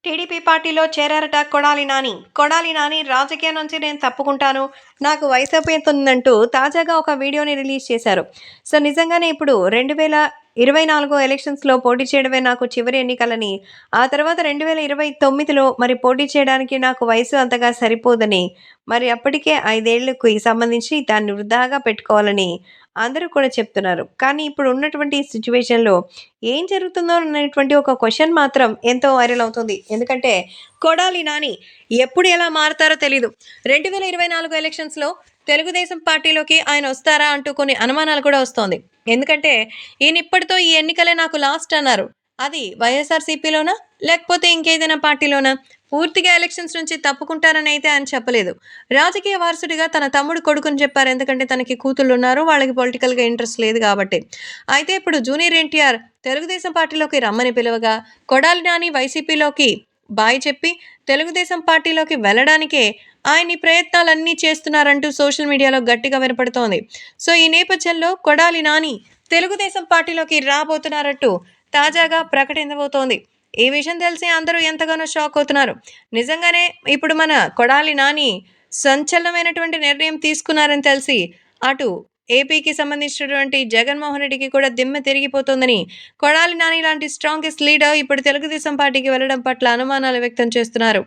TDP పార్టీలో చేరారట కొడాలి నాని. కొడాలి నాని రాజకీయం నుంచి నేను తప్పుకుంటాను. నాకు వయసు అయిపోతుందంటూ తాజాగా ఒక వీడియోని రిలీజ్ చేశారు. సో, నిజంగానే ఇప్పుడు 2024 ఎలక్షన్స్‌లో పోటీ చేయడమే నాకు చివరి ఎన్నికలని, ఆ తర్వాత 2029లో మరి పోటీ చేయడానికి నాకు వయసు అంతగా సరిపోదని, మరి అప్పటికే 5 ఏళ్లకి సంబంధించి దాన్ని వృధాగా పెట్టుకోవాలని అందరూ కూడా చెప్తున్నారు. కానీ ఇప్పుడు ఉన్నటువంటి సిట్యుయేషన్‌లో ఏం జరుగుతుందో అనేటువంటి ఒక క్వెషన్ మాత్రం ఎంతో వైరల్ అవుతుంది. ఎందుకంటే కొడాలి నాని ఎప్పుడు ఎలా మారతారో తెలీదు. 2024 ఎలక్షన్స్‌లో తెలుగుదేశం పార్టీలోకి ఆయన వస్తారా అంటూ కొన్ని అనుమానాలు కూడా వస్తోంది. ఎందుకంటే ఈయన ఇప్పటితో ఈ ఎన్నికలే నాకు లాస్ట్ అన్నారు. అది వైఎస్ఆర్‌సీపీలోనా? లేకపోతే ఇంకేదైనా పార్టీలోనా? పూర్తిగా ఎలక్షన్స్ నుంచి తప్పుకుంటారని అయితే ఆయన చెప్పలేదు. రాజకీయ వారసుడిగా తన తమ్ముడు కొడుకుని చెప్పారు. ఎందుకంటే తనకి కూతుళ్ళున్నారు. వాళ్ళకి పొలిటికల్‌గా ఇంట్రెస్ట్ లేదు కాబట్టి. అయితే ఇప్పుడు జూనియర్ ఎన్టీఆర్ తెలుగుదేశం పార్టీలోకి రమ్మని పిలవగా, కొడాలి నాని వైసీపీలోకి బాయ్ చెప్పి తెలుగుదేశం పార్టీలోకి వెళ్ళడానికే ఆయన ఈ ప్రయత్నాలన్నీ చేస్తున్నారంటూ సోషల్ మీడియాలో గట్టిగా వినపడుతోంది. సో, ఈ నేపథ్యంలో కొడాలి నాని తెలుగుదేశం పార్టీలోకి రాబోతున్నారంటూ తాజాగా ప్రకటించబోతోంది. ఈ విషయం తెలిసి అందరూ ఎంతగానో షాక్ అవుతున్నారు. నిజంగానే ఇప్పుడు మన కొడాలి నాని సంచలనమైనటువంటి నిర్ణయం తీసుకున్నారని తెలిసి అటు ఏపీకి సంబంధించినటువంటి జగన్మోహన్ రెడ్డికి కూడా దిమ్మ తిరిగిపోతుందని, కొడాలి నాని లాంటి స్ట్రాంగెస్ట్ లీడర్ ఇప్పుడు తెలుగుదేశం పార్టీకి వెళ్ళడం పట్ల అనుమానాలు వ్యక్తం చేస్తున్నారు.